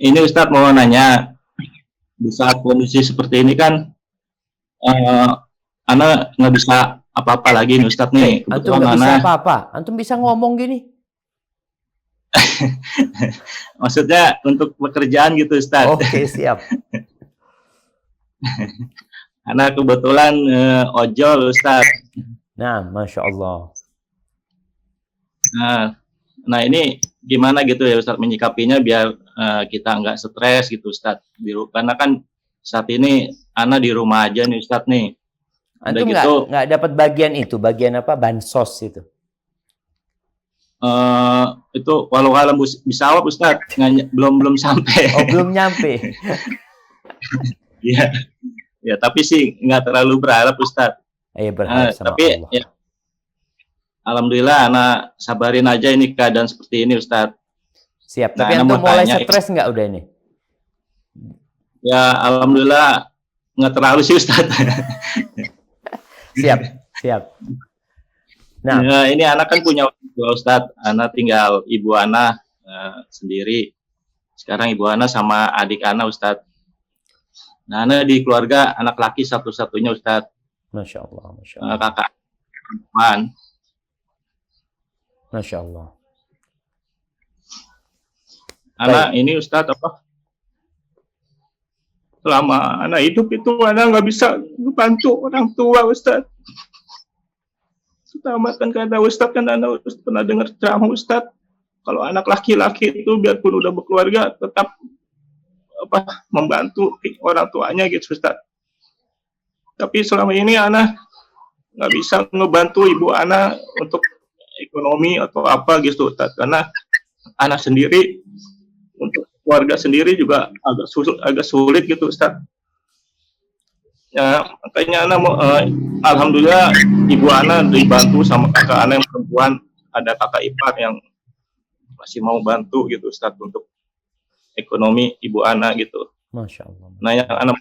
Ini Ustadz mau nanya, di saat kondisi seperti ini kan, eh, Ana nggak bisa apa-apa lagi nih Ustadz nih. Antum Kebetulan nggak bisa Ana, apa-apa. Antum bisa ngomong gini. maksudnya untuk pekerjaan gitu Ustadz. Oke, siap. Ana kebetulan ojol Ustadz. Nah, Masya Allah. Nah, nah ini gimana gitu ya Ustadz menyikapinya biar kita nggak stres gitu Ustadz. Karena kan saat ini Ana di rumah aja nih Ustadz nih. Udah Antum gitu, nggak dapat bagian itu, bagian apa? Bansos itu. itu walau alam bisawab Ustadz, belum sampai. Oh, belum nyampe. Iya, ya tapi sih nggak terlalu berharap Ustadz. Berharap sama Tapi Allah. ya, alhamdulillah anak sabarin aja ini keadaan seperti ini Ustadz. Siap, Nah, tapi Ana antum mau mulai tanya, stres nggak udah ini? ya alhamdulillah nggak terlalu sih Ustadz. Siap, siap. Nah, Ya, ini anak kan punya orang tua Ustadz. Anak tinggal ibu anak sendiri. Sekarang ibu anak sama adik anak Ustadz. Nah, anak di keluarga anak laki satu-satunya Ustadz. Masya Allah, Masya Allah. Kakak perempuan. Masya Allah. Anak ini Ustadz apa? Selama anak hidup itu anak nggak bisa membantu orang tua Ustadz. Selamatkan kata Ustadz, kan anak pernah dengar ceramah Ustadz. Kalau anak laki-laki itu biarpun udah berkeluarga tetap membantu orang tuanya gitu Ustadz. Tapi selama ini anak nggak bisa ngebantu ibu anak untuk ekonomi atau apa gitu Ustadz. Karena anak sendiri untuk keluarga sendiri juga agak sulit gitu Ustadz. Ya, makanya anak alhamdulillah ibu anak dibantu sama kakak anak yang perempuan, ada kakak ipar yang masih mau bantu gitu Ustadz untuk ekonomi ibu anak gitu. Masya Allah. Nah yang anak,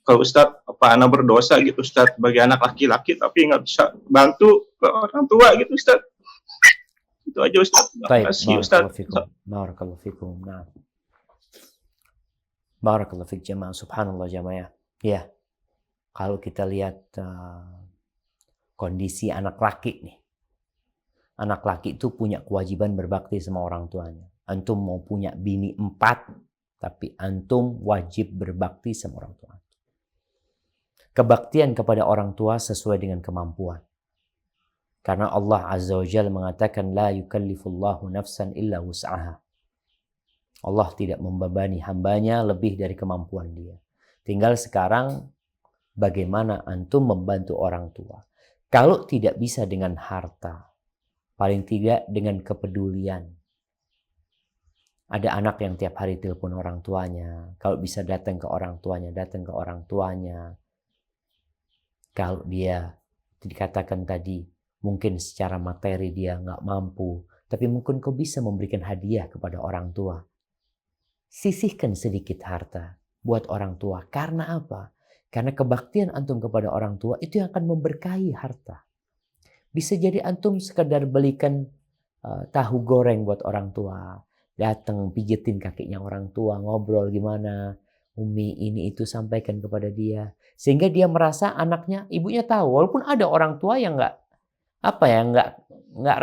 kalau Ustadz apa anak berdosa gitu Ustadz bagi anak laki-laki tapi nggak bisa bantu ke orang tua gitu Ustadz. Itu aja Ustadz. Baik, Terima kasih Ustadz. Barakallahu fikum. Nah. Barakallahu fik jamaah. Subhanallah jamaah. Ya. Kalau kita lihat kondisi anak laki nih. Anak laki itu punya kewajiban berbakti sama orang tuanya. Antum mau punya bini 4, tapi antum wajib berbakti sama orang tua. Kebaktian kepada orang tua sesuai dengan kemampuan. Karena Allah Azza wa Jalla mengatakan la yukallifullahu nafsan illa wus'aha. Allah tidak membebani hambanya lebih dari kemampuan dia. Tinggal sekarang bagaimana antum membantu orang tua. Kalau tidak bisa dengan harta, paling tidak dengan kepedulian. Ada anak yang tiap hari telepon orang tuanya. Kalau bisa datang ke orang tuanya, datang ke orang tuanya. Kalau dia dikatakan tadi, mungkin secara materi dia nggak mampu, tapi mungkin kau bisa memberikan hadiah kepada orang tua. Sisihkan sedikit harta buat orang tua. Karena apa? Karena kebaktian antum kepada orang tua itu yang akan memberkahi harta. Bisa jadi antum sekedar belikan tahu goreng buat orang tua. Datang pijetin kakinya orang tua, ngobrol gimana. Umi ini itu sampaikan kepada dia. Sehingga dia merasa anaknya, ibunya tahu. Walaupun ada orang tua yang nggak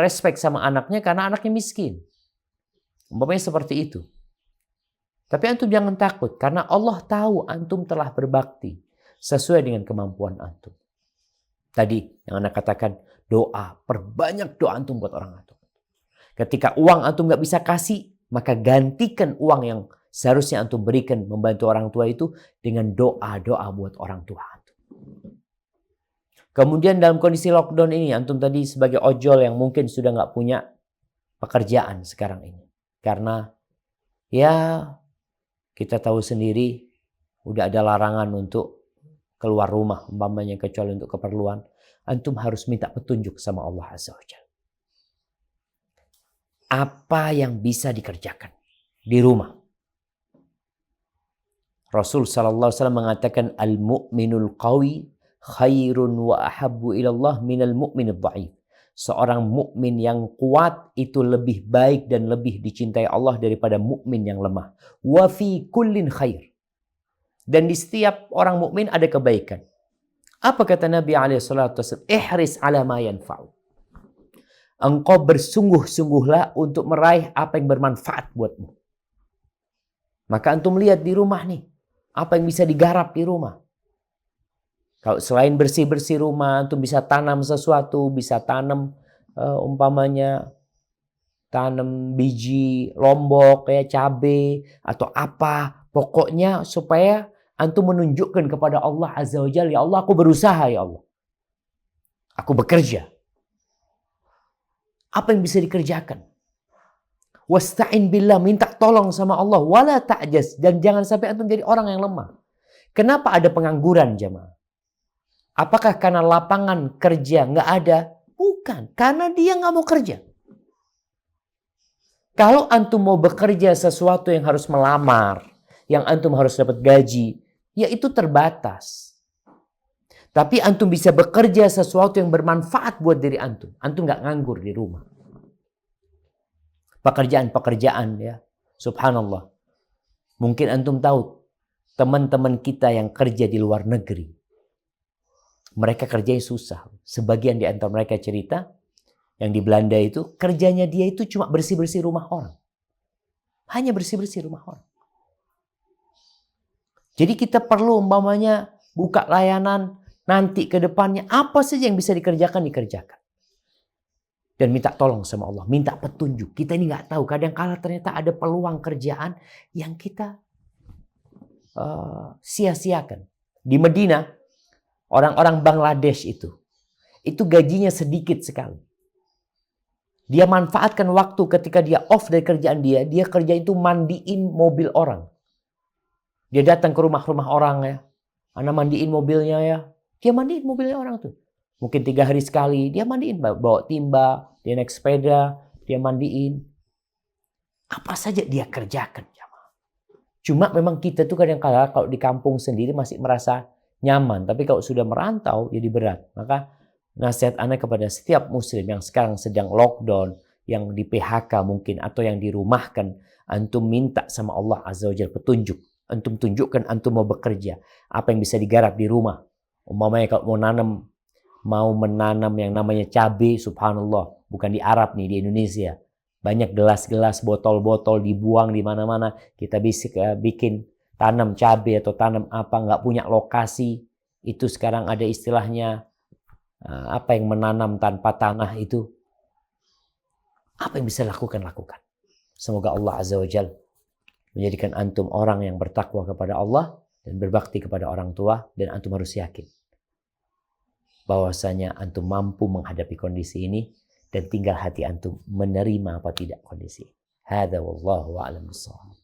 respect sama anaknya karena anaknya miskin. Umpamanya seperti itu. Tapi antum jangan takut karena Allah tahu antum telah berbakti sesuai dengan kemampuan antum. Tadi yang anak katakan doa, perbanyak doa antum buat orang antum. Ketika uang antum nggak bisa kasih, maka gantikan uang yang seharusnya antum berikan membantu orang tua itu dengan doa-doa buat orang tua antum. Kemudian dalam kondisi lockdown ini, antum tadi sebagai ojol yang mungkin sudah nggak punya pekerjaan sekarang ini. Karena ya kita tahu sendiri udah ada larangan untuk keluar rumah, umpamanya kecuali untuk keperluan. Antum harus minta petunjuk sama Allah Azza wa Jalla. Apa yang bisa dikerjakan di rumah? Rasul sallallahu alaihi wasallam mengatakan al-mu'minul qawi khairun wa ahabbu ila Allah minal mu'minid dha'if. seorang mukmin yang kuat itu lebih baik dan lebih dicintai Allah daripada mukmin yang lemah. Wa fi kullin khair. Dan di setiap orang mukmin ada kebaikan. Apa kata Nabi SAW? Ihris ala ma yanfa'u. Engkau bersungguh-sungguhlah untuk meraih apa yang bermanfaat buatmu. Maka antum lihat di rumah nih, apa yang bisa digarap di rumah. Kalau selain bersih-bersih rumah, antum bisa tanam sesuatu, bisa tanam umpamanya tanam biji lombok kayak cabai atau apa. Pokoknya supaya antum menunjukkan kepada Allah Azza wa Jalla, ya Allah aku berusaha ya Allah. Aku bekerja. Apa yang bisa dikerjakan? Wasta'in billah, minta tolong sama Allah. Wala ta'jaz, dan jangan sampai antum jadi orang yang lemah. Kenapa ada pengangguran jemaah? Apakah karena lapangan kerja nggak ada? Bukan, karena dia nggak mau kerja. Kalau antum mau bekerja sesuatu yang harus melamar, yang antum harus dapat gaji, ya itu terbatas. Tapi antum bisa bekerja sesuatu yang bermanfaat buat diri antum. Antum nggak nganggur di rumah. Pekerjaan-pekerjaan ya, subhanallah. Mungkin antum tahu teman-teman kita yang kerja di luar negeri. Mereka kerjanya susah. Sebagian di antara mereka cerita, yang di Belanda itu, kerjanya dia itu cuma bersih-bersih rumah orang. Hanya bersih-bersih rumah orang. Jadi kita perlu umpamanya buka layanan, nanti ke depannya apa saja yang bisa dikerjakan. Dan minta tolong sama Allah, minta petunjuk. Kita ini nggak tahu, kadang-kala ternyata ada peluang kerjaan yang kita sia-siakan. Di Medina, orang-orang Bangladesh itu gajinya sedikit sekali. Dia manfaatkan waktu ketika dia off dari kerjaan dia kerja itu mandiin mobil orang. Dia datang ke rumah-rumah orang ya, ana mandiin mobilnya ya, dia mandiin mobilnya orang tuh. Mungkin 3 hari sekali dia mandiin, bawa timba, dia naik sepeda, dia mandiin. Apa saja dia kerjakan. Cuma memang kita tuh kadang-kala kalau di kampung sendiri masih merasa nyaman. Tapi kalau sudah merantau jadi berat. Maka nasihat ana kepada setiap muslim yang sekarang sedang lockdown, yang di PHK mungkin, atau yang dirumahkan, antum minta sama Allah Azza wa Jalla petunjuk. Antum tunjukkan antum mau bekerja. Apa yang bisa digarap di rumah. Umpamanya kalau mau menanam yang namanya cabai, subhanallah. Bukan di Arab nih, di Indonesia. Banyak gelas-gelas, botol-botol dibuang di mana-mana. Kita bisa bikin tanam cabai atau tanam apa, nggak punya lokasi. Itu sekarang ada istilahnya, apa yang menanam tanpa tanah itu. Apa yang bisa lakukan? Semoga Allah Azza wa Jalla menjadikan antum orang yang bertakwa kepada Allah dan berbakti kepada orang tua. Dan antum harus yakin bahwasanya antum mampu menghadapi kondisi ini, dan tinggal hati antum menerima apa tidak kondisi. Hadza wallahu a'lam bissawab.